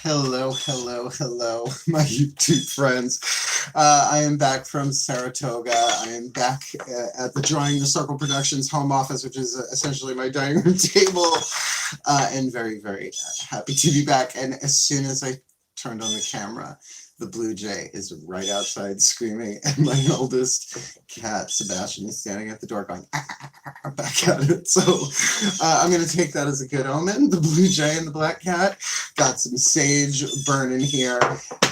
Hello, my YouTube friends. I am back from Saratoga. I am back at the Drawing the Circle Productions home office, which is essentially my dining room table, and very, very happy to be back. And as soon as I turned on the camera, the blue jay is right outside screaming, and my oldest cat, Sebastian, is standing at the door going, back at it. So I'm going to take that as a good omen. The blue jay and the black cat got some sage burning here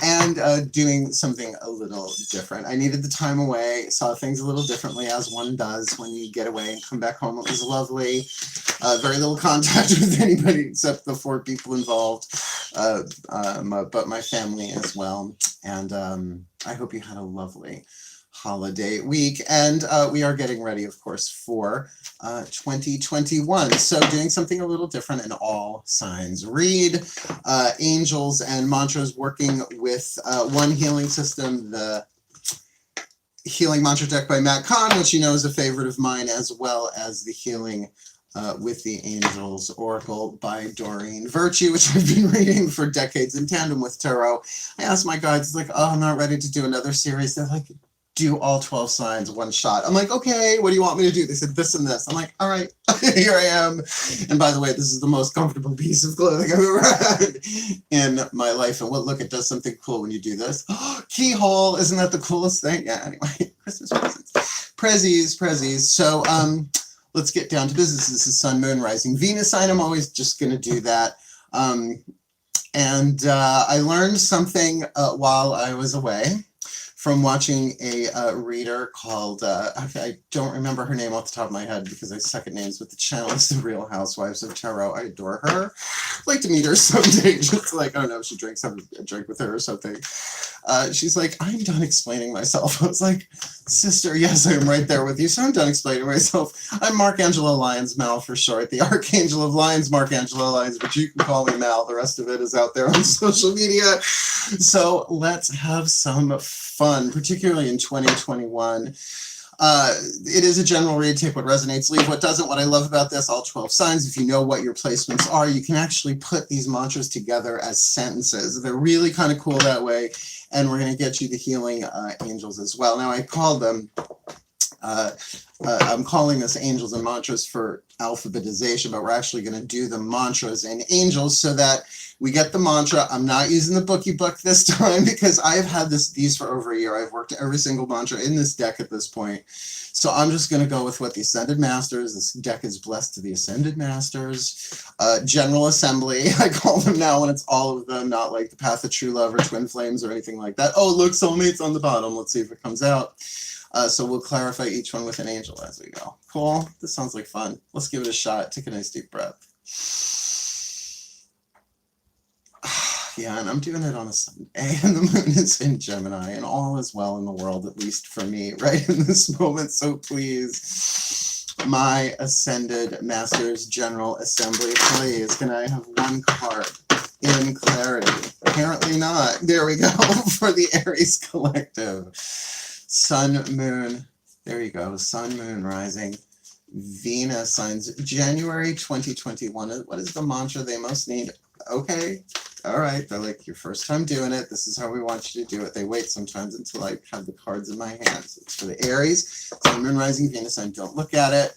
and doing something a little different. I needed the time away, saw things a little differently, as one does when you get away and come back home. It was lovely. Very little contact with anybody except the 4 people involved, but my family as well. And I hope you had a lovely holiday week, and we are getting ready, of course, for 2021. So doing something a little different in all signs. Read angels and mantras, working with one healing system, the Healing Mantra deck by KAHN, which you know is a favorite of mine, as well as the Healing with the Angels Oracle by DOREEN, VIRTIE, which I've been reading for decades in tandem with tarot. I asked my guides, like, oh, I'm not ready to do another series. They're like, do all 12 signs one shot. I'm like, okay, what do you want me to do? They said this and this. I'm like, all right, here I am. And by the way, this is the most comfortable piece of clothing I've ever had in my life. And well, look, it does something cool when you do this. Keyhole, isn't that the coolest thing? Yeah, anyway, Christmas presents. Prezzies. So let's get down to business. This is Sun, Moon, Rising, Venus sign. I'm always just going to do that. I learned something while I was away from watching a reader called, I don't remember her name off the top of my head because I suck at names, but the channel is The Real Housewives of Tarot. I adore her. I'd like to meet her someday, just like, I don't know, she drinks, have a drink with her or something. She's like, I'm done explaining myself. I was like, sister, yes, I'm right there with you, so I'm done explaining myself. I'm Markangela Lyons, Mal for short, the Archangel of Lions, Markangela Lyons, but you can call me Mal. The rest of it is out there on social media. So let's have some fun, particularly in 2021. It is a general read. Take what resonates, leave what doesn't. What I love about this, all 12 signs, if you know what your placements are, you can actually put these mantras together as sentences. They're really kind of cool that way, and we're going to get you the healing angels as well. Now, I call them, I'm calling this angels and mantras for alphabetization, but we're actually going to do the mantras and angels so that we get the mantra. I'm not using the bookie book this time because I've had these for over a year. I've worked every single mantra in this deck at this point. So I'm just going to go with what the Ascended Masters, this deck is blessed to the Ascended Masters, General Assembly, I call them now when it's all of them, not like the Path of True Love or Twin Flames or anything like that. Oh, look, soulmates on the bottom. Let's see if it comes out. So we'll clarify each one with an angel as we go. Cool. This sounds like fun. Let's give it a shot. Take a nice deep breath. Yeah, and I'm doing it on a Sunday, and the moon is in Gemini, and all is well in the world, at least for me, right in this moment. So please, my Ascended Masters General Assembly, please, can I have one card in clarity? Apparently not. There we go, for the Aries Collective. Sun, Moon, there you go, Sun, Moon, Rising, Venus signs, January 2021. What is the mantra they most need? Okay, all right, they're like, your first time doing it, this is how we want you to do it. They wait sometimes until I have the cards in my hands. It's for the Aries, Sun, Moon, Rising, Venus sign, don't look at it.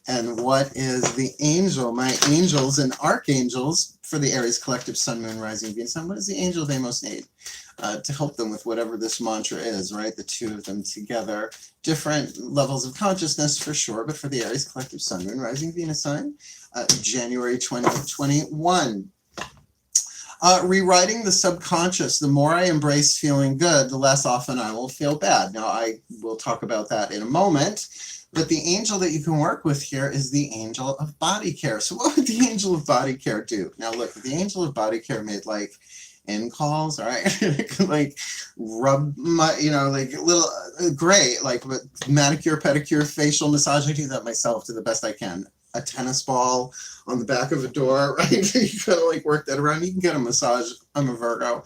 And what is the angel? My angels and archangels for the Aries Collective, Sun, Moon, Rising, Venus sign. What is the angel they most need? To help them with whatever this mantra is, right? The two of them together. Different levels of consciousness for sure, but for the Aries Collective, Sun, Moon, Rising, Venus sign, January 2021. Rewriting the subconscious. The more I embrace feeling good, the less often I will feel bad. Now, I will talk about that in a moment. But the angel that you can work with here is the angel of body care. So what would the angel of body care do? Now, look, the angel of body care made like in calls, all right? Like rub my, you know, like little, great, like manicure, pedicure, facial massage. I do that myself to the best I can. A tennis ball on the back of a door, right? You kind of like work that around. You can get a massage. I'm a Virgo.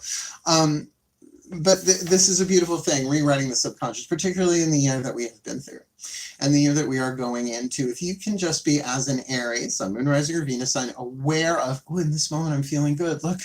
this is a beautiful thing, rewriting the subconscious, particularly in the year that we have been through and the year that we are going into. If you can just be, as an Aries, Sun, Moon, Rising, or Venus sign, aware of, oh, in this moment I'm feeling good, look,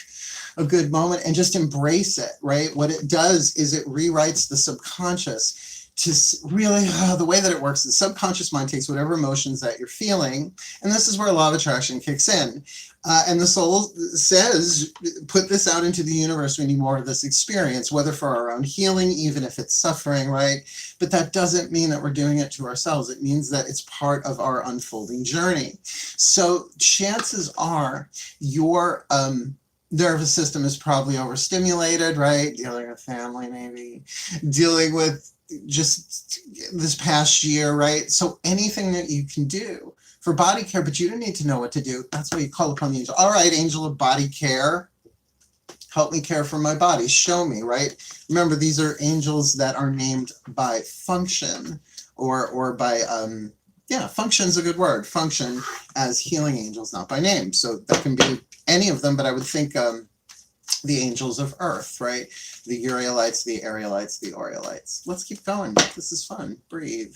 a good moment, and just embrace it, right? What it does is it rewrites the subconscious to really, the way that it works, the subconscious mind takes whatever emotions that you're feeling, and this is where law of attraction kicks in. And the soul says, put this out into the universe. We need more of this experience, whether for our own healing, even if it's suffering, right? But that doesn't mean that we're doing it to ourselves. It means that it's part of our unfolding journey. So chances are your nervous system is probably overstimulated, right? Dealing with family, maybe, dealing with just this past year, right? So anything that you can do for body care, but you don't need to know what to do. That's why you call upon the angel. All right, angel of body care, help me care for my body. Show me, right? Remember, these are angels that are named by function or by, function's a good word. Function as healing angels, not by name. So that can be any of them, but I would think the angels of earth, right? The Urielites, the Arielites, the Orielites. Let's keep going. This is fun. Breathe.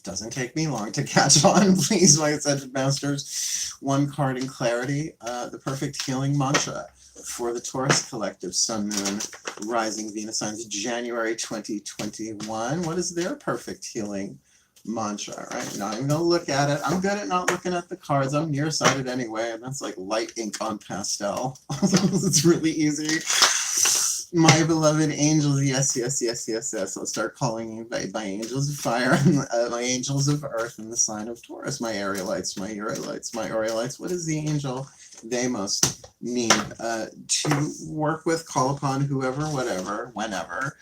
Doesn't take me long to catch on. Please, my ascended masters. One card in clarity. The perfect healing mantra for the Taurus collective, Sun, Moon, Rising, Venus signs, January 2021. What is their perfect healing mantra, right? Not even gonna look at it. I'm good at not looking at the cards. I'm nearsighted anyway, and that's like light ink on pastel. It's really easy. My beloved angels, yes, yes, yes, yes, yes. I'll start calling you by angels of fire, my angels of earth, and the sign of Taurus, my Arielites, my Urielites, my Orielites. What is the angel they most need to work with, call upon, whoever, whatever, whenever,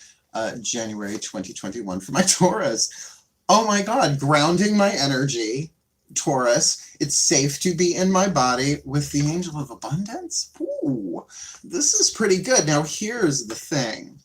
January 2021 for my Taurus? Oh my God, grounding my energy, Taurus. It's safe to be in my body with the angel of abundance. Ooh, this is pretty good. Now, here's the thing.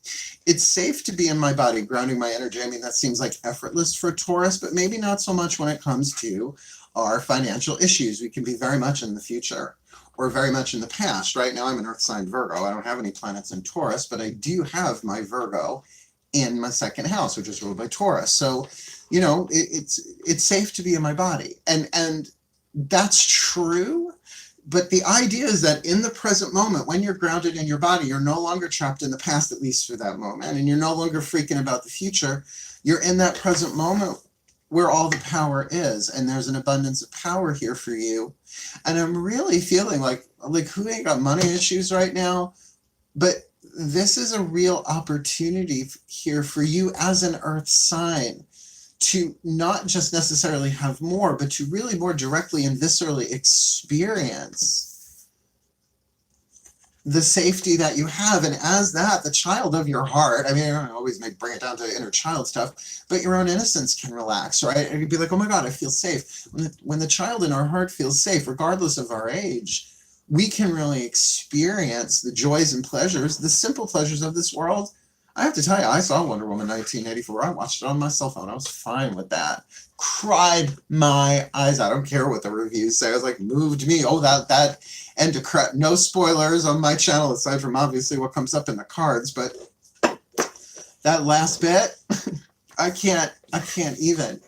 It's safe to be in my body, grounding my energy. I mean, that seems like effortless for Taurus, but maybe not so much when it comes to our financial issues. We can be very much in the future or very much in the past. Right now, I'm an earth sign Virgo. I don't have any planets in Taurus, but I do have my Virgo in my second house, which is ruled by Taurus. So, you know, it's safe to be in my body. And that's true. But the idea is that in the present moment, when you're grounded in your body, you're no longer trapped in the past, at least for that moment. And you're no longer freaking about the future. You're in that present moment where all the power is. And there's an abundance of power here for you. And I'm really feeling like who ain't got money issues right now? But this is a real opportunity here for you as an earth sign to not just necessarily have more, but to really more directly and viscerally experience the safety that you have. And as that, the child of your heart, I mean, I don't always bring it down to inner child stuff, but your own innocence can relax, right? And you'd be like, oh my God, I feel safe. When the child in our heart feels safe, regardless of our age, we can really experience the joys and pleasures, the simple pleasures of this world. I have to tell you, I saw Wonder Woman 1984. I watched it on my cell phone. I was fine with that. Cried my eyes out. I don't care what the reviews say. I was like, moved me. Oh, that end of crap. No spoilers on my channel, aside from obviously what comes up in the cards. But that last bit, I can't even,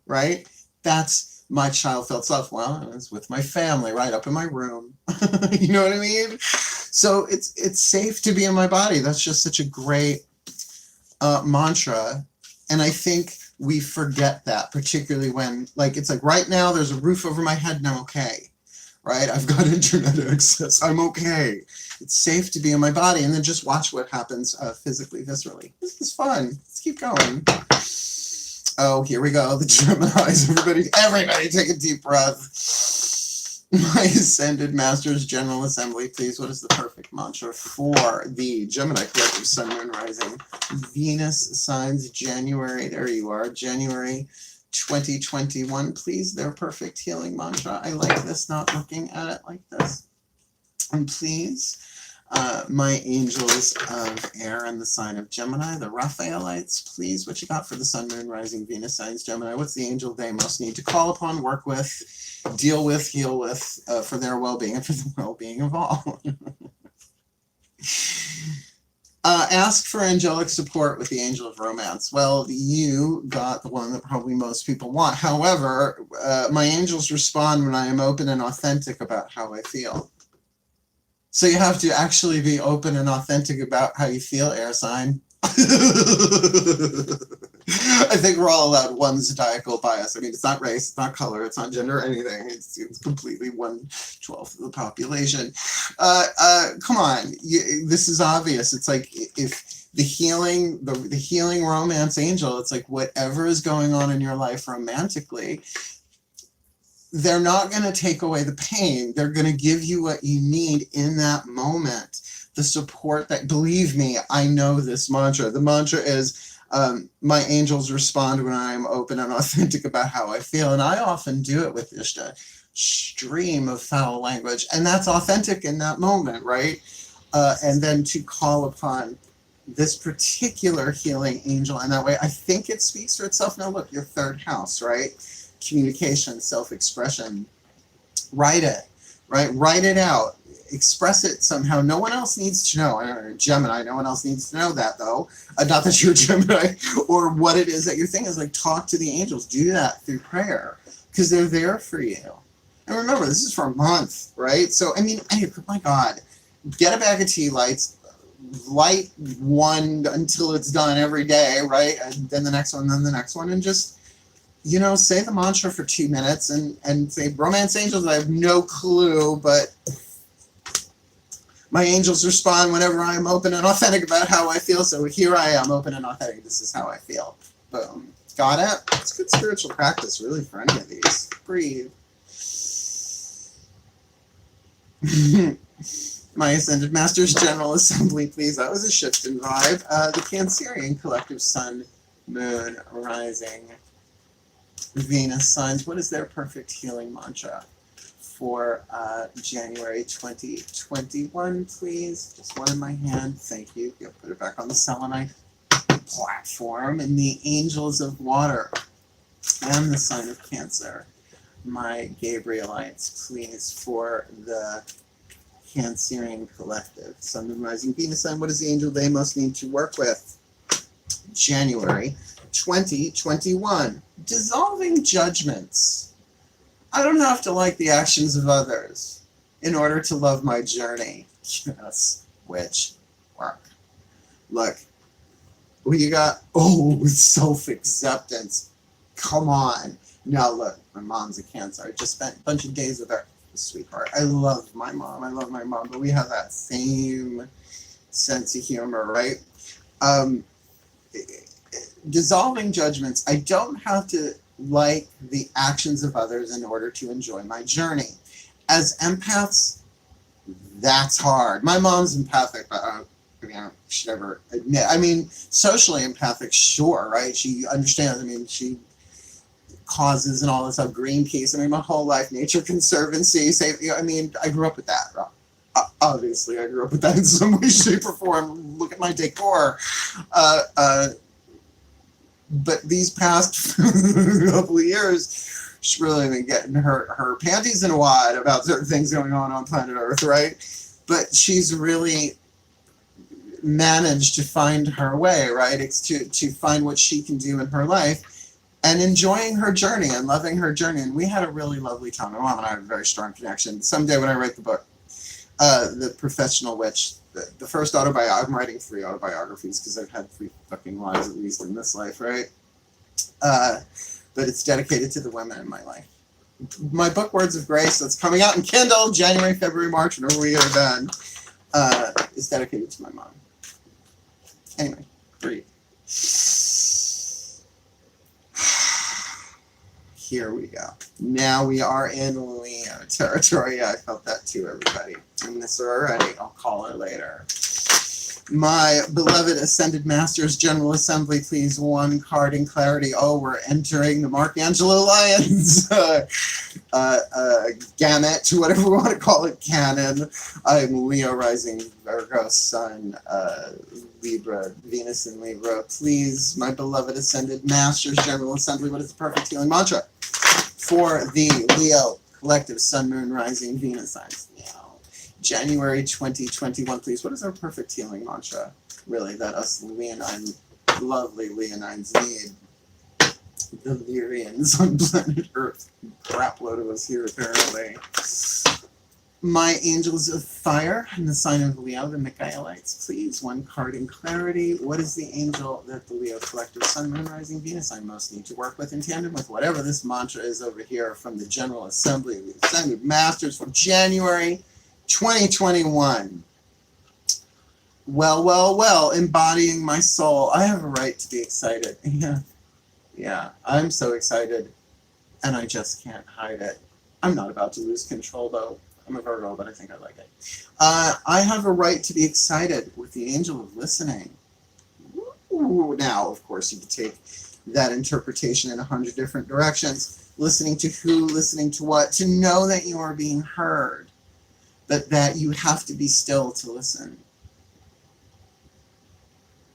right? That's my child felt self. Well, I was with my family, right up in my room. You know what I mean? So it's safe to be in my body. That's just such a great mantra. And I think we forget that, particularly when, it's like right now there's a roof over my head and I'm okay, right? I've got internet access. I'm okay. It's safe to be in my body. And then just watch what happens physically, viscerally. This is fun. Let's keep going. Oh, here we go. The Geminis. Everybody take a deep breath. My Ascended Masters General Assembly, please. What is the perfect mantra for the Gemini collective, Sun, Moon, Rising, Venus signs, January, there you are, January 2021, please, their perfect healing mantra. I like this, not looking at it like this. And please, My angels of air in the sign of Gemini, the Raphaelites, please. What you got for the Sun, Moon, Rising, Venus signs, Gemini? What's the angel they most need to call upon, work with, deal with, heal with, for their well-being and for the well-being of all? Ask for angelic support with the angel of romance. Well, you got the one that probably most people want. However, my angels respond when I am open and authentic about how I feel. So you have to actually be open and authentic about how you feel, air sign. I think we're all allowed one zodiacal bias. I mean, it's not race, it's not color, it's not gender or anything. It's completely 1/12 of the population. Come on, this is obvious. It's like if the healing romance angel, it's like whatever is going on in your life romantically, they're not going to take away the pain. They're going to give you what you need in that moment. The support that, believe me, I know this mantra. The mantra is, my angels respond when I'm open and authentic about how I feel. And I often do it with just a stream of foul language. And that's authentic in that moment, right? And then to call upon this particular healing angel in that way, I think it speaks for itself. Now look, your third house, right? Communication, self-expression. Write it, right? Write it out. Express it somehow. No one else needs to know. I don't know, Gemini, no one else needs to know that, though. Not that you're a Gemini or what it is that you're thinking. Is like, talk to the angels. Do that through prayer because they're there for you. And remember, this is for a month, right? So, I mean, hey, my God, get a bag of tea lights, light one until it's done every day, right? And then the next one, then the next one, and just, you know, say the mantra for 2 minutes and say, romance angels, I have no clue, but my angels respond whenever I'm open and authentic about how I feel. So here I am, open and authentic. This is how I feel. Boom. Got it? It's good spiritual practice, really, for any of these. Breathe. My Ascended Masters General Assembly, please. That was a shift in vibe. The Cancerian Collective Sun, Moon, Rising, Venus signs. What is their perfect healing mantra for January 2021, please? Just one in my hand. Thank you. You'll put it back on the selenite platform. And the Angels of Water and the sign of Cancer. My Gabrielites, please, for the Cancerian Collective. Sun, Moon, Rising, Venus sign. What is the angel they most need to work with? January 2021. Dissolving judgments. I don't have to like the actions of others in order to love my journey. Yes, witch work. Look, what you got? Oh, self-acceptance. Come on. Now look, my mom's a Cancer. I just spent a bunch of days with her. Sweetheart. I love my mom. I love my mom, but we have that same sense of humor, right? Dissolving judgments. I don't have to like the actions of others in order to enjoy my journey. As empaths, that's hard. My mom's empathic, but I don't should ever admit. I mean, socially empathic, sure, right? She understands. I mean, she causes and all this stuff. Greenpeace. I mean, my whole life, Nature Conservancy. I mean, I grew up with that. Obviously, I grew up with that in some way, shape, or form. Look at my decor. But these past couple of years, she's really been getting her panties in a wad about certain things going on planet Earth, right? But she's really managed to find her way, right? It's to find what she can do in her life and enjoying her journey and loving her journey. And we had a really lovely time. My mom and I have a very strong connection. Someday when I write the book, The Professional Witch, the first autobiography, I'm writing 3 autobiographies because I've had 3 fucking lives at least in this life, right? But it's dedicated to the women in my life. My book, Words of Grace, that's coming out in Kindle January, February, March, whenever we get it done, is dedicated to my mom. Anyway, breathe. Here we go. Now we are in Leo territory. I felt that too, everybody. I miss her already. I'll call her later. My beloved Ascended Masters General Assembly, please, one card in clarity. Oh, we're entering the Archangelo Lyons gamut, whatever we want to call it, canon. I'm Leo rising, Virgo sun, Libra, Venus in Libra. Please, my beloved Ascended Masters General Assembly, what is the perfect healing mantra for the Leo collective sun, moon, rising, Venus signs? January 2021, please. What is our perfect healing mantra? Really, that us Leonine, lovely Leonines need. The Lyrians on planet Earth. Crap load of us here, apparently. My angels of fire in the sign of Leo, the Michaelites, please. One card in clarity. What is the angel that the Leo collective sun, moon, rising, Venus I most need to work with in tandem with whatever this mantra is over here from the General Assembly of the Ascended Masters for January 2021. Well, embodying my soul. I have a right to be excited. Yeah, I'm so excited, and I just can't hide it. I'm not about to lose control, though. I'm a Virgo, but I think I like it. I have a right to be excited with the angel of listening. Ooh, now, of course, you can take that interpretation in 100 different directions. Listening to who, listening to what, to know that you are being heard. That you have to be still to listen.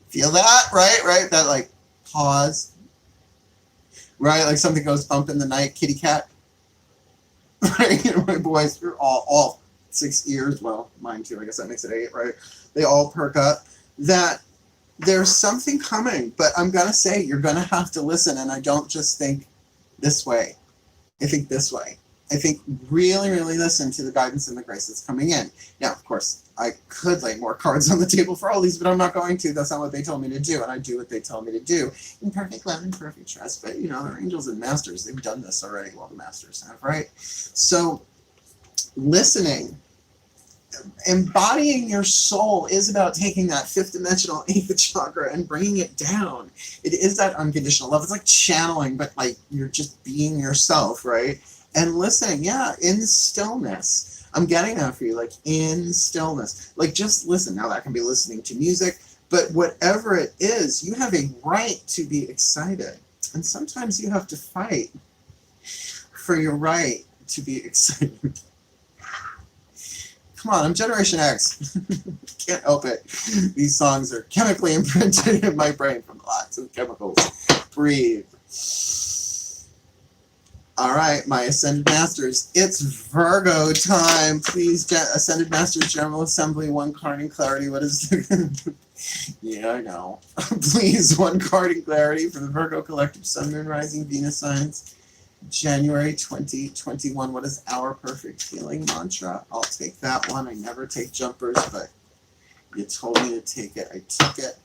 Feel that? Right? That like pause. Right? Like something goes bump in the night, kitty cat. Right? My boys are all 6 ears. Well, mine too. I guess that makes it 8, right? They all perk up. That there's something coming, but I'm going to say you're going to have to listen. And I don't just think this way. I think this way. I think really, really listen to the guidance and the grace that's coming in. Now, of course, I could lay more cards on the table for all these, but I'm not going to. That's not what they told me to do, and I do what they tell me to do in perfect love and perfect trust. But, they're angels and masters. They've done this already. Well, the masters have, right? So, listening, embodying your soul is about taking that 5th dimensional 8th chakra and bringing it down. It is that unconditional love. It's like channeling, but like you're just being yourself, right? And listening, in stillness. I'm getting that for you, like in stillness. Like just listen. Now that can be listening to music, but whatever it is, you have a right to be excited. And sometimes you have to fight for your right to be excited. Come on, I'm Generation X. Can't help it. These songs are chemically imprinted in my brain from lots of chemicals. Breathe. All right, my Ascended Masters, it's Virgo time. Please, Ascended Masters General Assembly, one card in clarity. What is the... Yeah, I know. Please, one card in clarity for the Virgo Collective Sun, Moon, Rising, Venus signs. January 2021. What is our perfect healing mantra? I'll take that one. I never take jumpers, but you told me to take it. I took it.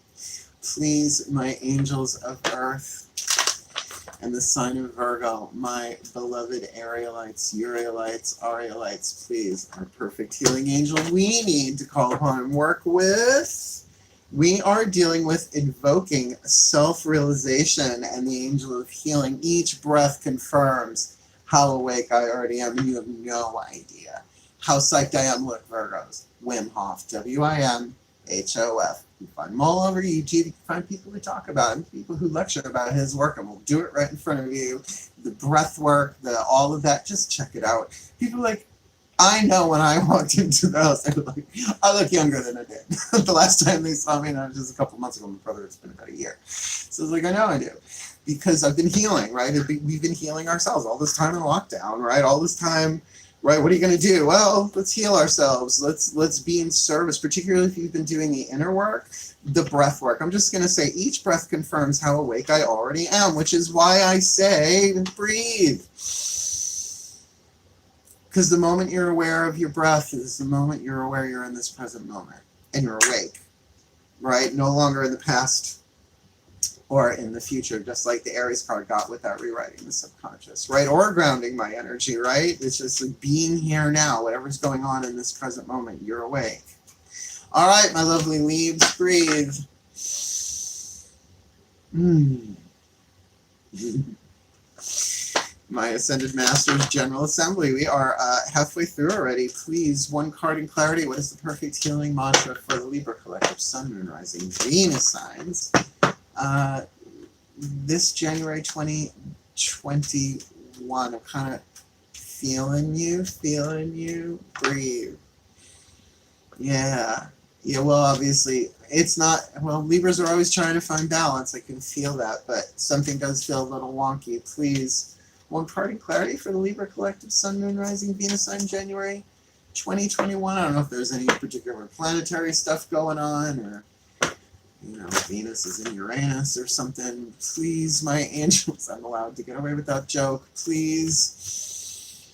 Please, my angels of earth and the sign of Virgo, my beloved Arielites, Urielites, Arielites, please, our perfect healing angel we need to call upon and work with. We are dealing with invoking self-realization and the angel of healing. Each breath confirms how awake I already am, and you have no idea how psyched I am. Look, Virgos, Wim Hof, W-I-M-H-O-F. You can find them all over YouTube. You can find people who talk about him, people who lecture about his work, and we'll do it right in front of you. The breath work, all of that, just check it out. People like, I know when I walked into the house, I look younger than I did. The last time they saw me, and it was just a couple months ago, my brother, it's been about a year. So I was like, I know I do. Because I've been healing, right? We've been healing ourselves all this time in lockdown, right? All this time, right? What are you going to do? Well, let's heal ourselves. Let's be in service, particularly if you've been doing the inner work, the breath work. I'm just going to say each breath confirms how awake I already am, which is why I say breathe. Because the moment you're aware of your breath is the moment you're aware you're in this present moment. And you're awake, right? No longer in the past or in the future, just like the Aries card got with that rewriting the subconscious, right? Or grounding my energy, right? It's just like being here now. Whatever's going on in this present moment, you're awake. All right, my lovely leaves, breathe. my Ascended Masters General Assembly. We are halfway through already. Please, one card in clarity. What is the perfect healing mantra for the Libra collective Sun, Moon, Rising, Venus signs? This January 2021, I'm kind of feeling you, breathe. Yeah, well, obviously, it's not, well, Libras are always trying to find balance. I can feel that, but something does feel a little wonky. Please, one card in clarity for the Libra collective Sun, Moon, Rising, Venus sign, January 2021. I don't know if there's any particular planetary stuff going on, or Venus is in Uranus or something. Please, my angels, I'm allowed to get away with that joke. Please,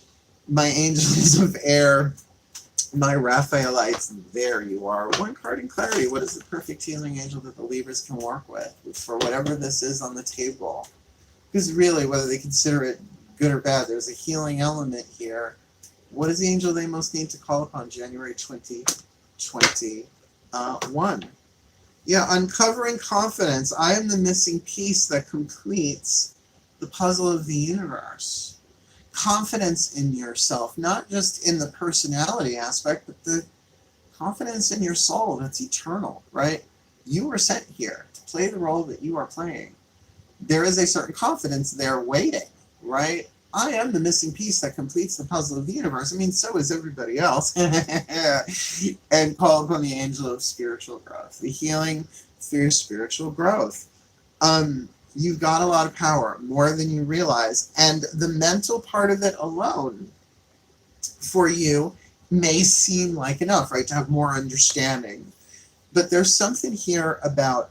my angels of air, my Raphaelites, there you are. One card in clarity. What is the perfect healing angel that the Libras can work with for whatever this is on the table? Because really, whether they consider it good or bad, there's a healing element here. What is the angel they most need to call upon January 2021? Yeah, uncovering confidence. I am the missing piece that completes the puzzle of the universe. Confidence in yourself, not just in the personality aspect, but the confidence in your soul that's eternal, right? You were sent here to play the role that you are playing. There is a certain confidence there waiting, right? I am the missing piece that completes the puzzle of the universe. I mean, so is everybody else. And call upon the angel of spiritual growth, the healing through spiritual growth. You've got a lot of power, more than you realize. And the mental part of it alone for you may seem like enough, right? To have more understanding. But there's something here about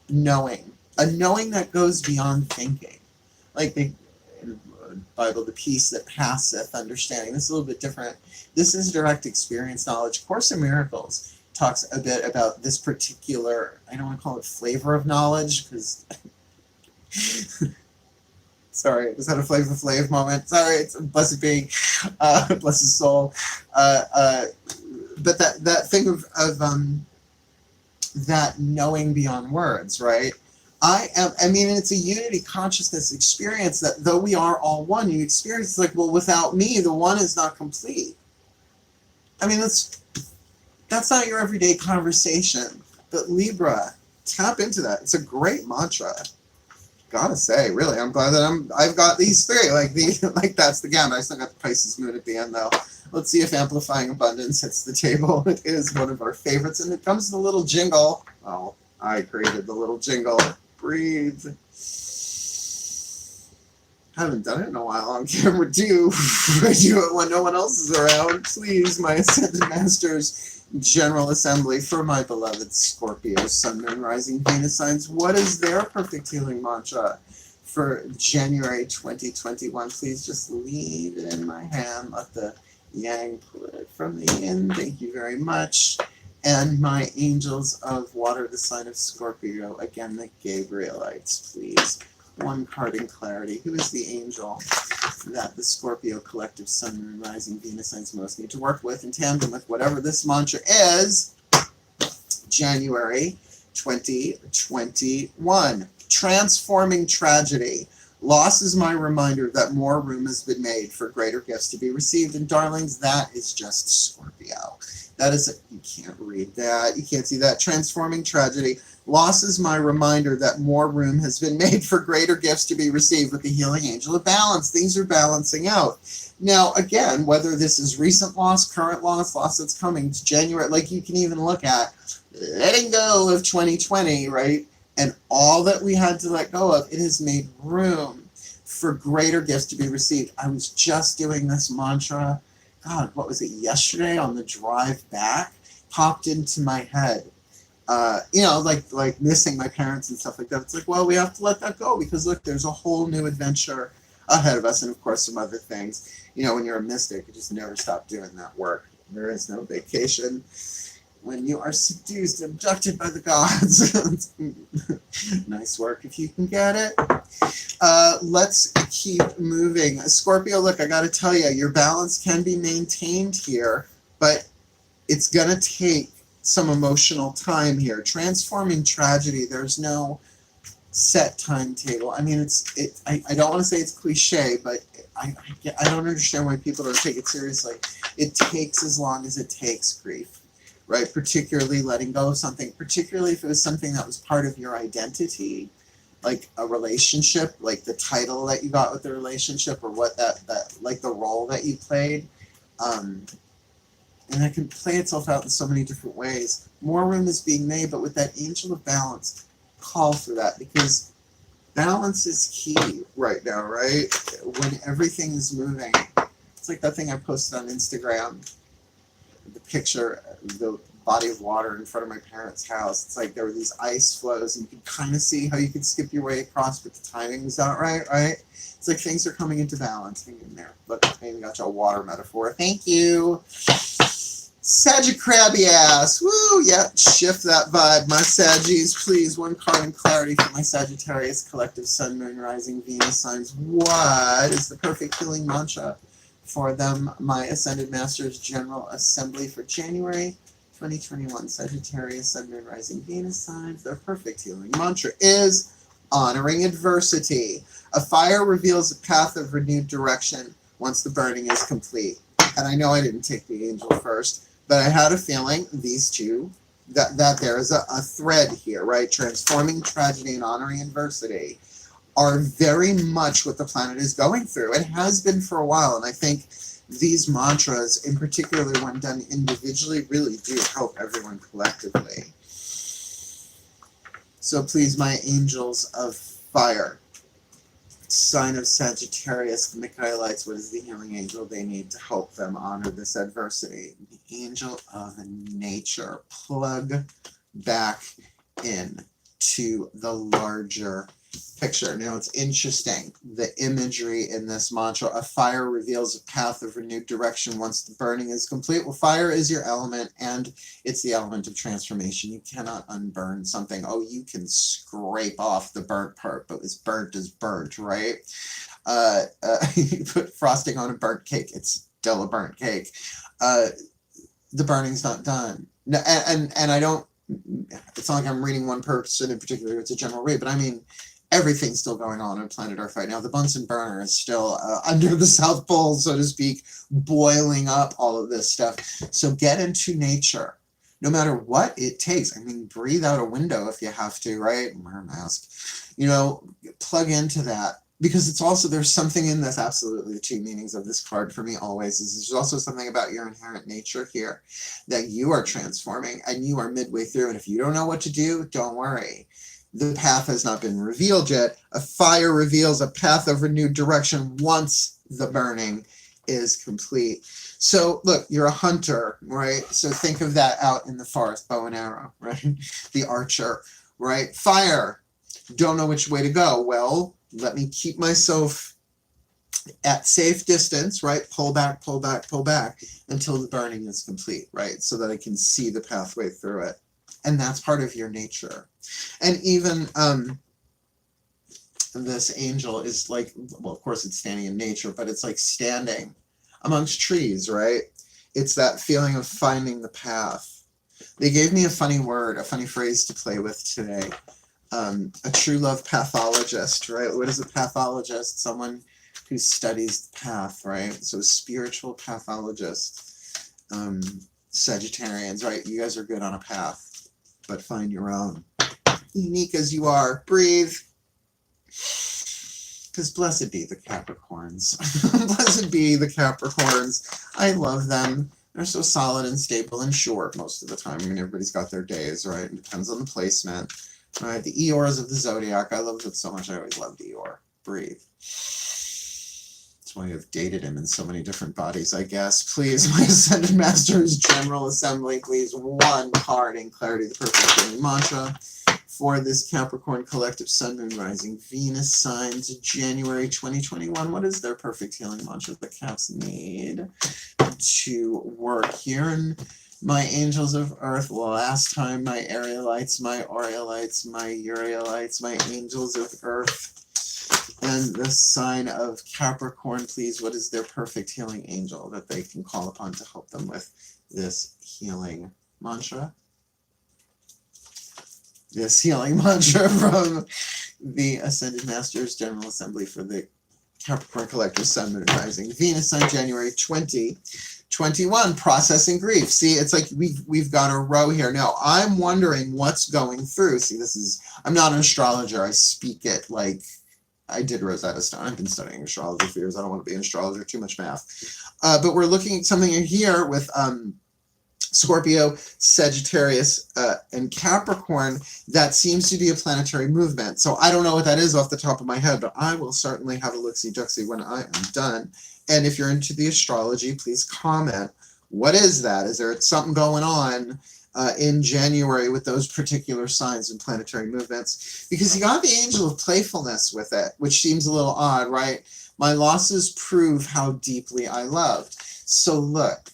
knowing. A knowing that goes beyond thinking. Like the Bible, the peace that passeth understanding. This is a little bit different. This is direct experience knowledge. Course in Miracles talks a bit about this particular, I don't want to call it flavor of knowledge, because sorry, I just had a Flavor Flav moment. Sorry, it's a blessed being, bless his soul. But that thing of that knowing beyond words, right? I mean, it's a unity consciousness experience that though we are all one, you experience like, well, without me, the one is not complete. I mean, that's not your everyday conversation. But Libra, tap into that. It's a great mantra. Gotta say, really, I'm glad that I've got these three. Like that's the gamut. I still got the Pisces moon at the end though. Let's see if amplifying abundance hits the table. It is one of our favorites, and it comes to the little jingle. Oh, I created the little jingle. Breathe. Haven't done it in a while on camera too. I do it when no one else is around. Please, my Ascended Masters General Assembly, for my beloved Scorpio, Sun, Moon, Rising, Venus signs. What is their perfect healing mantra for January 2021? Please just leave it in my hand. Let the yang pull it from the yin. Thank you very much. And my angels of water, the sign of Scorpio, again, the Gabrielites, please. One card in clarity. Who is the angel that the Scorpio collective Sun, Moon, Rising, Venus signs most need to work with in tandem with whatever this mantra is? January 2021. Transforming tragedy. Loss is my reminder that more room has been made for greater gifts to be received. And darlings, that is just Scorpio. That is, you can't read that. You can't see that. Transforming tragedy. Loss is my reminder that more room has been made for greater gifts to be received with the healing angel of balance. Things are balancing out. Now, again, whether this is recent loss, current loss, loss that's coming to January, like you can even look at letting go of 2020, right? And all that we had to let go of, it has made room for greater gifts to be received. I was just doing this mantra. God, what was it, yesterday on the drive back? Popped into my head. Like missing my parents and stuff like that. It's like, well, we have to let that go because look, there's a whole new adventure ahead of us, and of course some other things. When you're a mystic, you just never stop doing that work. There is no vacation when you are seduced and abducted by the gods. Nice work if you can get it. Let's keep moving. Scorpio, look, I got to tell you, your balance can be maintained here, but it's going to take some emotional time here. Transforming tragedy, there's no set timetable. I mean, I don't want to say it's cliche, but I don't understand why people don't take it seriously. It takes as long as it takes, grief, right? Particularly letting go of something, particularly if it was something that was part of your identity, like a relationship, like the title that you got with the relationship, or what that like the role that you played. And that can play itself out in so many different ways. More room is being made, but with that angel of balance, call for that, because balance is key right now, right? When everything is moving. It's like that thing I posted on Instagram, the picture, the body of water in front of my parents' house. It's like there were these ice flows, and you could kind of see how you could skip your way across, but the timing was not right, right? It's like things are coming into balance. Hang in there. Look, I even got you a water metaphor. Thank you. Sagittarius ass. Woo, yeah, shift that vibe. My Saggies, please, one card in clarity for my Sagittarius collective sun, moon, rising, Venus signs. What is the perfect healing mantra for them? My Ascended Masters General Assembly for January 2021. Sagittarius, sun, moon, rising, Venus signs. Their perfect healing mantra is honoring adversity. A fire reveals a path of renewed direction once the burning is complete. And I know I didn't take the angel first, but I had a feeling these two, that there is a thread here, right? Transforming tragedy and honoring adversity are very much what the planet is going through. It has been for a while, and I think these mantras, in particular when done individually, really do help everyone collectively. So please, my angels of fire, sign of Sagittarius, the Michaelites, what is the healing angel they need to help them honor this adversity? The angel of nature. Plug back in to the larger picture. Now, it's interesting, the imagery in this mantra. A fire reveals a path of renewed direction once the burning is complete. Well, fire is your element, and it's the element of transformation. You cannot unburn something. Oh, you can scrape off the burnt part, but what's burnt is burnt, right? You put frosting on a burnt cake, it's still a burnt cake. The burning's not done. And I don't, it's not like I'm reading one person in particular, it's a general read, but I mean, everything's still going on planet Earth right now. The Bunsen burner is still under the South Pole, so to speak, boiling up all of this stuff. So get into nature, no matter what it takes. I mean, breathe out a window if you have to, right? Wear a mask. You know, plug into that. Because it's also, there's something in this, absolutely the two meanings of this card for me always is there's also something about your inherent nature here that you are transforming and you are midway through. And if you don't know what to do, don't worry. The path has not been revealed yet. A fire reveals a path of renewed direction once the burning is complete. So look, you're a hunter, right? So think of that out in the forest, bow and arrow, right? The archer, right? Fire, don't know which way to go. Well, let me keep myself at safe distance, right? Pull back, pull back, pull back until the burning is complete, right? So that I can see the pathway through it. And that's part of your nature. And even this angel is like, well, of course it's standing in nature, but it's like standing amongst trees, right? It's that feeling of finding the path. They gave me a funny word, a funny phrase to play with today. A true love pathologist, right? What is a pathologist? Someone who studies the path, right? So spiritual pathologist. Sagittarians, right? You guys are good on a path, but find your own. Unique as you are, breathe. Because blessed be the Capricorns. Blessed be the Capricorns. I love them. They're so solid and stable and short most of the time. I mean, everybody's got their days, right? It depends on the placement. Right, the Eeyores of the Zodiac. I love them so much. I always loved Eeyore. Breathe. That's why I've dated him in so many different bodies, I guess. Please, my Ascended Masters General Assembly, please, one card in clarity, the perfect healing mantra for this Capricorn collective Sun, Moon, Rising, Venus signs, January 2021. What is their perfect healing mantra the Caps need to work here? And my angels of earth, last time, my Arielites, my Aureolites, my Urielites, my angels of earth, and the sign of Capricorn, please, what is their perfect healing angel that they can call upon to help them with this healing mantra? This healing mantra from the Ascended Masters General Assembly for the Capricorn Collective Sun, Moon, and Rising. Venus on January 2021, processing grief. See, it's like we've got a row here. Now, I'm wondering what's going through. See, this is, I'm not an astrologer. I speak it like I did Rosetta Stone. I've been studying astrology for years. I don't want to be an astrologer, too much math. But we're looking at something here with Scorpio, Sagittarius, and Capricorn that seems to be a planetary movement. So I don't know what that is off the top of my head, but I will certainly have a look-see-duck-see when I am done. And if you're into the astrology, please comment. What is that? Is there something going on in January with those particular signs and planetary movements? Because you got the angel of playfulness with it, which seems a little odd, right? My losses prove how deeply I loved. So look,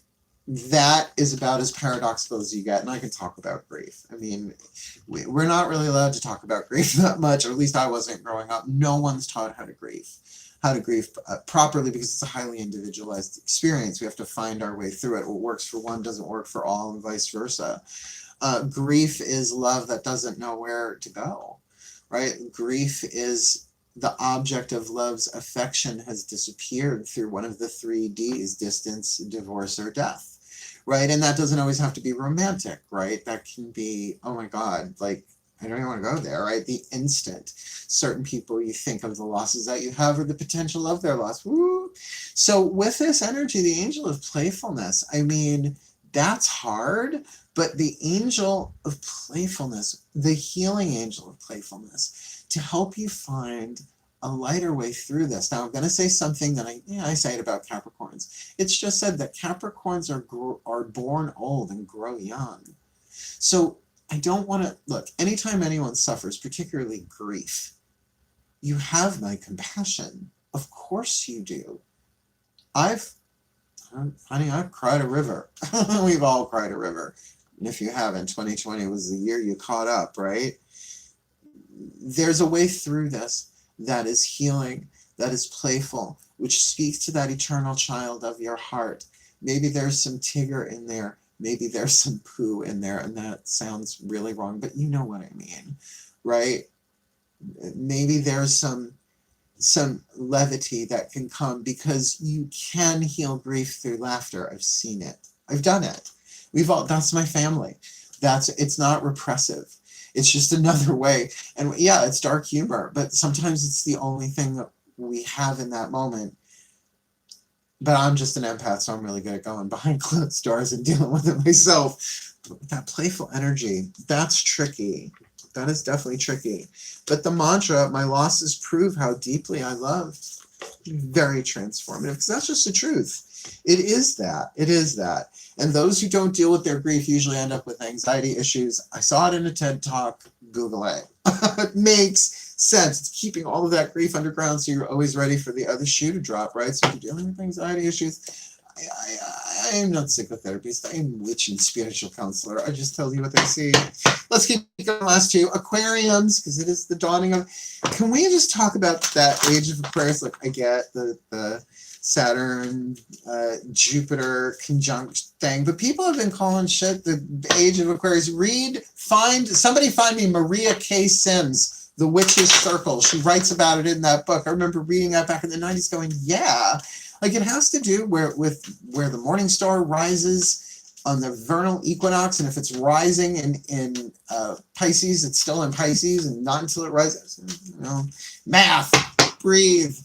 that is about as paradoxical as you get, and I can talk about grief. I mean, we're not really allowed to talk about grief that much, or at least I wasn't growing up. No one's taught how to grieve properly, because it's a highly individualized experience. We have to find our way through it. What works for one doesn't work for all, and vice versa. Grief is love that doesn't know where to go, right? Grief is the object of love's affection has disappeared through one of the 3 Ds, distance, divorce, or death. Right? And that doesn't always have to be romantic, right? That can be, oh my God, like, I don't even want to go there, right? The instant. Certain people, you think of the losses that you have or the potential of their loss. Woo! So with this energy, the angel of playfulness, I mean, that's hard, but the angel of playfulness, the healing angel of playfulness, to help you find a lighter way through this. Now, I'm going to say something that I say it about Capricorns. It's just said that Capricorns are born old and grow young. So I don't want to, look, anytime anyone suffers, particularly grief, you have my compassion. Of course you do. Honey, I've cried a river. We've all cried a river. And if you haven't, 2020 was the year you caught up, right? There's a way through this that is healing, that is playful, which speaks to that eternal child of your heart. Maybe there's some Tigger in there. Maybe there's some poo in there, and that sounds really wrong, but you know what I mean, right? Maybe there's some levity that can come, because you can heal grief through laughter. I've seen it. I've done it. That's my family. It's not repressive. It's just another way. And yeah, it's dark humor, but sometimes it's the only thing that we have in that moment. But I'm just an empath, so I'm really good at going behind closed doors and dealing with it myself. But with that playful energy, that's tricky. That is definitely tricky. But the mantra, my losses prove how deeply I loved, very transformative, because that's just the truth. It is that. It is that. And those who don't deal with their grief usually end up with anxiety issues. I saw it in a TED Talk. Google it. It makes sense. It's keeping all of that grief underground, so you're always ready for the other shoe to drop, right? So if you're dealing with anxiety issues, I am not psychotherapist. I am witch and spiritual counselor. I just tell you what I see. Let's keep going. Last two, Aquarians, because it is the dawning of. Can we just talk about that age of Aquarius? Like, I get the Saturn, Jupiter conjunct thing, but people have been calling shit the age of Aquarius. Somebody find me Maria K. Sims, The Witch's Circle. She writes about it in that book. I remember reading that back in the 90s going, yeah. Like, it has to do with where the morning star rises on the vernal equinox, and if it's rising in Pisces, it's still in Pisces, and not until it rises. You know, math, breathe.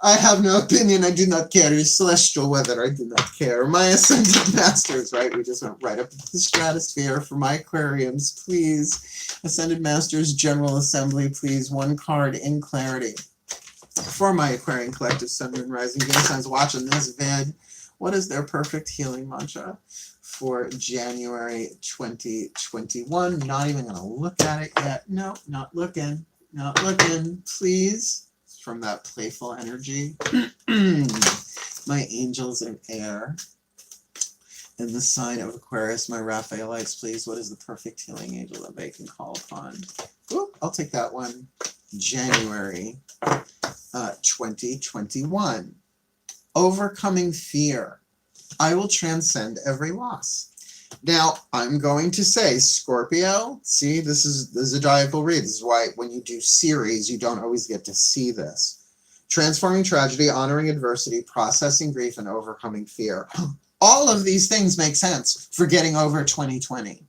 I have no opinion. I do not care. It's celestial weather. I do not care. My ascended masters, right? We just went right up into the stratosphere for my aquariums. Please, ascended masters, General Assembly, please. One card in clarity for my Aquarian collective, Sun, Moon, Rising. Venus signs watching this vid. What is their perfect healing mantra for January 2021? Not even going to look at it yet. No, not looking. Not looking. Please. From that playful energy. My angels in air. In the sign of Aquarius, my Raphaelites, please. What is the perfect healing angel that they can call upon? Ooh, I'll take that one. January 2021. Overcoming fear. I will transcend every loss. Now, I'm going to say, Scorpio, see, this is a zodiacal read. This is why when you do series, you don't always get to see this. Transforming tragedy, honoring adversity, processing grief, and overcoming fear. All of these things make sense for getting over 2020.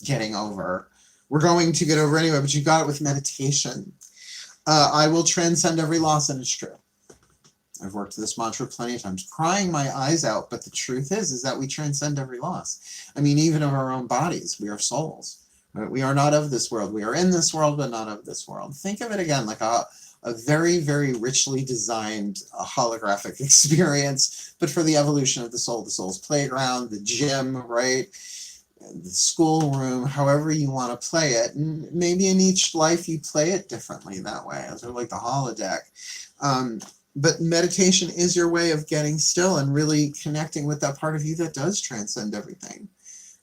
Getting over. We're going to get over anyway, but you got it with meditation. I will transcend every loss, and it's true. I've worked this mantra plenty of times, crying my eyes out, but the truth is that we transcend every loss. I mean, even of our own bodies, we are souls. Right? We are not of this world. We are in this world, but not of this world. Think of it again like a very, very richly designed holographic experience, but for the evolution of the soul's playground, the gym, right? The schoolroom, however you want to play it. And maybe in each life you play it differently that way, sort of like the holodeck. But meditation is your way of getting still and really connecting with that part of you that does transcend everything.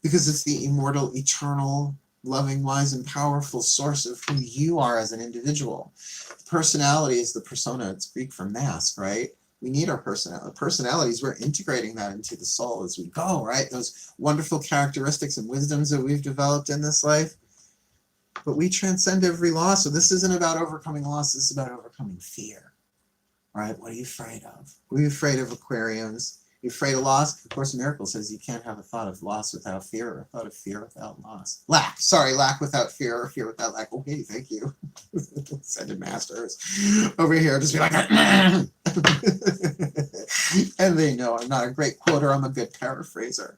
Because it's the immortal, eternal, loving, wise, and powerful source of who you are as an individual. Personality is the persona. It's Greek for mask, right? We need our personalities. We're integrating that into the soul as we go, right? Those wonderful characteristics and wisdoms that we've developed in this life. But we transcend every loss. So this isn't about overcoming loss. This is about overcoming fear. Right? What are you afraid of? What are you afraid of, Aquarians? You're afraid of loss? Of Course in Miracles says you can't have a thought of loss without fear, or a thought of fear without loss. Lack without fear, or fear without lack. Okay, thank you. Ascended Masters over here just be like, and they know I'm not a great quoter, I'm a good paraphraser.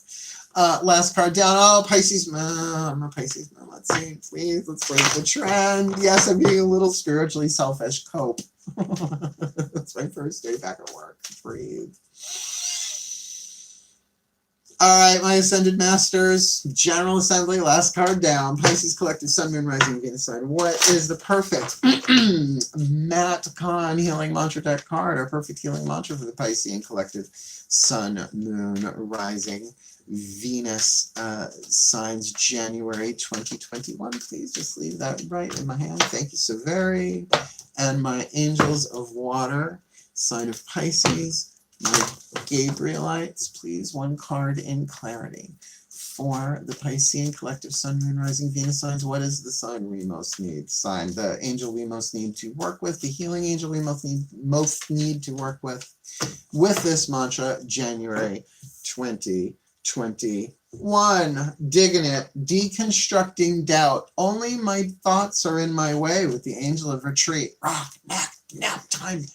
Last card down. Oh, Pisces. I'm a Pisces. Let's see, please. Let's break the trend. Yes, I'm being a little spiritually selfish. Cope. It's my first day back at work. Breathe. All right, my Ascended Masters, General Assembly, last card down. Pisces Collective, Sun, Moon, Rising, Venus sign. What is the perfect Matt KAHN healing mantra deck card? Our perfect healing mantra for the Piscean Collective, Sun, Moon, Rising, Venus signs, January 2021. Please just leave that right in my hand. Thank you so very. And my Angels of Water, sign of Pisces, my Gabrielites, please, one card in clarity. For the Piscean Collective, Sun, Moon, Rising, Venus signs, what is the sign we most need? Sign, the angel we most need to work with, the healing angel we most need to work with this mantra, January 2021. Digging it, deconstructing doubt. Only my thoughts are in my way with the angel of retreat. Rock, nap time,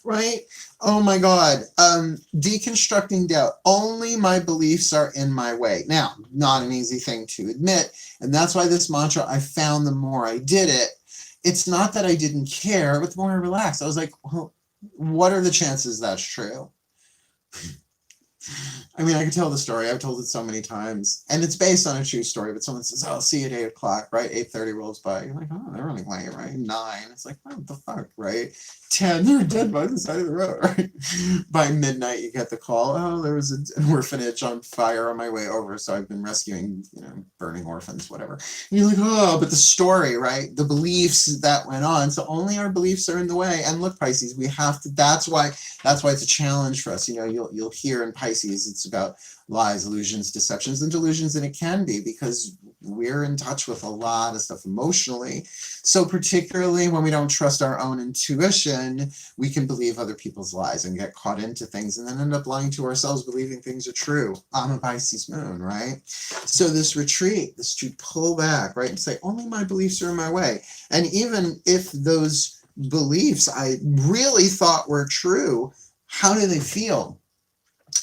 right? Oh my God. Deconstructing doubt. Only my beliefs are in my way. Now, not an easy thing to admit, and that's why this mantra, I found the more I did it, it's not that I didn't care, but the more I relaxed, I was like, well, what are the chances that's true? I mean, I could tell the story. I've told it so many times, and it's based on a true story. But someone says, "Oh, I'll see you at 8 o'clock," right? 8:30 rolls by. You're like, "Oh, they're running late, right?" 9. It's like, what the fuck, right? 10, they're dead by the side of the road, right? By midnight, you get the call. Oh, there was an orphanage on fire on my way over, so I've been rescuing, burning orphans, whatever. And you're like, oh, but the story, right? The beliefs that went on. So only our beliefs are in the way. And look, Pisces, we have to. That's why it's a challenge for us. You'll hear in Pisces, it's about lies, illusions, deceptions, and delusions, and it can be because we're in touch with a lot of stuff emotionally. So particularly when we don't trust our own intuition, we can believe other people's lies and get caught into things and then end up lying to ourselves, believing things are true. I'm a Pisces moon, right? So this retreat, this to pull back, right, and say, only my beliefs are in my way. And even if those beliefs I really thought were true, how do they feel?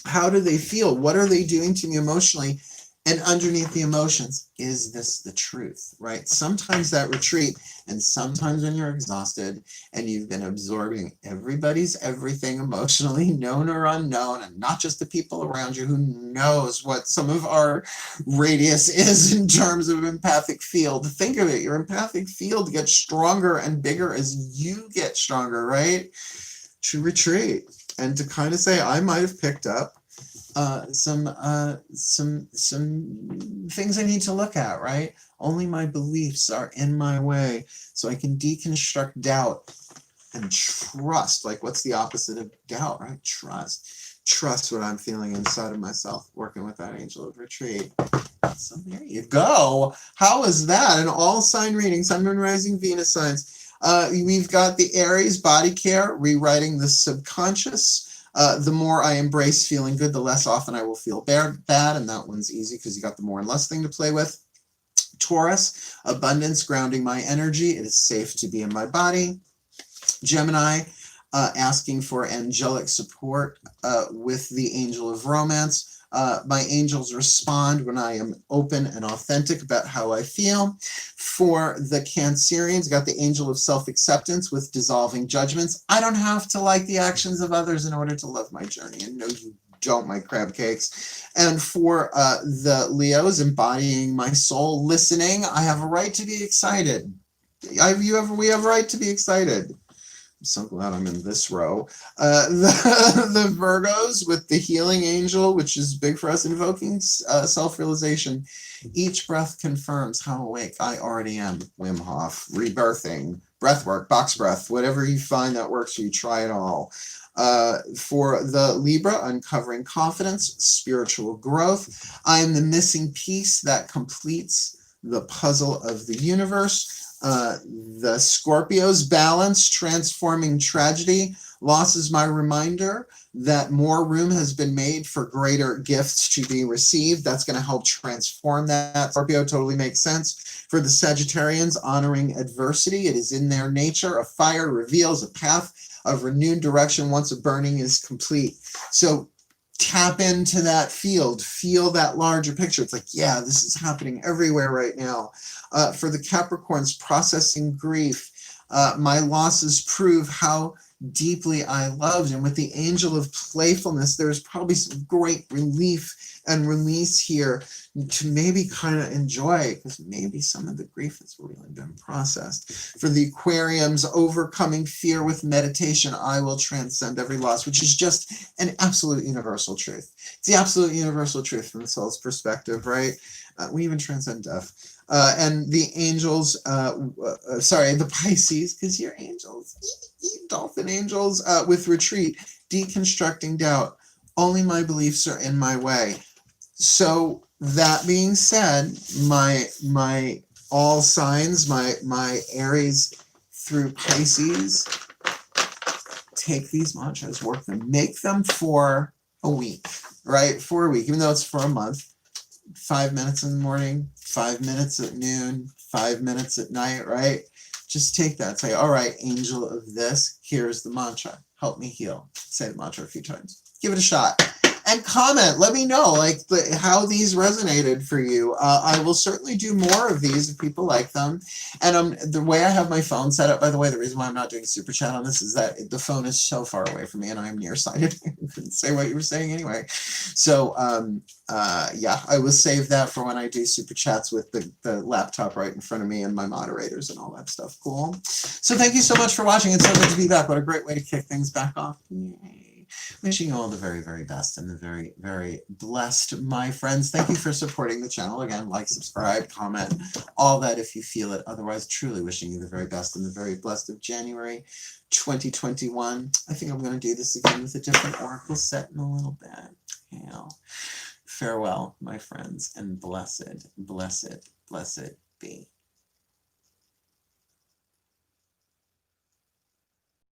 How do they feel? What are they doing to me emotionally? And underneath the emotions, is this the truth, right? Sometimes that retreat, and sometimes when you're exhausted and you've been absorbing everybody's everything emotionally, known or unknown, and not just the people around you, who knows what some of our radius is in terms of empathic field. Think of it, your empathic field gets stronger and bigger as you get stronger, right? To retreat and to kind of say, I might have picked up some things I need to look at, right? Only my beliefs are in my way, so I can deconstruct doubt and trust. Like, what's the opposite of doubt, right? Trust. trust what I'm feeling inside of myself, working with that angel of retreat. So there you go. How is that? An all sign reading, Sun, Moon, Rising, Venus signs. We've got the Aries, body care, rewriting the subconscious. The more I embrace feeling good, the less often I will feel bad, and that one's easy because you got the more and less thing to play with. Taurus, abundance, grounding my energy. It is safe to be in my body. Gemini, asking for angelic support with the angel of romance. My angels respond when I am open and authentic about how I feel. For the Cancerians, got the angel of self-acceptance with dissolving judgments. I don't have to like the actions of others in order to love my journey. And no, you don't, my crab cakes. And for the Leos, embodying my soul, listening, I have a right to be excited. We have a right to be excited. I'm so glad I'm in this row. The Virgos with the healing angel, which is big for us, invoking self-realization. Each breath confirms how awake I already am. Wim Hof, rebirthing, breath work, box breath, whatever you find that works for you, try it all. For the Libra, uncovering confidence, spiritual growth. I am the missing piece that completes the puzzle of the universe. The Scorpios, balance, transforming tragedy. Loss is my reminder that more room has been made for greater gifts to be received. That's going to help transform that. Scorpio totally makes sense. For the Sagittarians, honoring adversity. It is in their nature. A fire reveals a path of renewed direction once a burning is complete. So tap into that field, feel that larger picture. It's like, yeah, this is happening everywhere right now. For the Capricorns, processing grief. My losses prove how deeply I loved. And with the angel of playfulness, there's probably some great relief and release here to maybe kind of enjoy, because maybe some of the grief has really been processed. For the Aquariums, overcoming fear with meditation, I will transcend every loss, which is just an absolute universal truth. It's the absolute universal truth from the soul's perspective, right? We even transcend death. And the angels, the Pisces, because you're angels, dolphin angels, with retreat, deconstructing doubt. Only my beliefs are in my way. So that being said, my all signs, my Aries through Pisces, take these mantras, work them, make them for a week, right? For a week, even though it's for a month. 5 minutes in the morning, 5 minutes at noon, 5 minutes at night, right? Just take that, say, all right, angel of this, here's the mantra. Help me heal. Say the mantra a few times. Give it a shot. And comment. Let me know how these resonated for you. I will certainly do more of these if people like them. And the way I have my phone set up, by the way, the reason why I'm not doing super chat on this is that the phone is so far away from me and I'm nearsighted. I couldn't say what you were saying anyway. So yeah, I will save that for when I do super chats with the laptop right in front of me and my moderators and all that stuff. Cool. So thank you so much for watching. It's so good to be back. What a great way to kick things back off. Yay. Wishing you all the very, very best and the very, very blessed, my friends. Thank you for supporting the channel. Again, like, subscribe, comment, all that if you feel it. Otherwise, truly wishing you the very best and the very blessed of January 2021. I think I'm going to do this again with a different oracle set in a little bit. Hail. Farewell, my friends, and blessed, blessed, blessed be.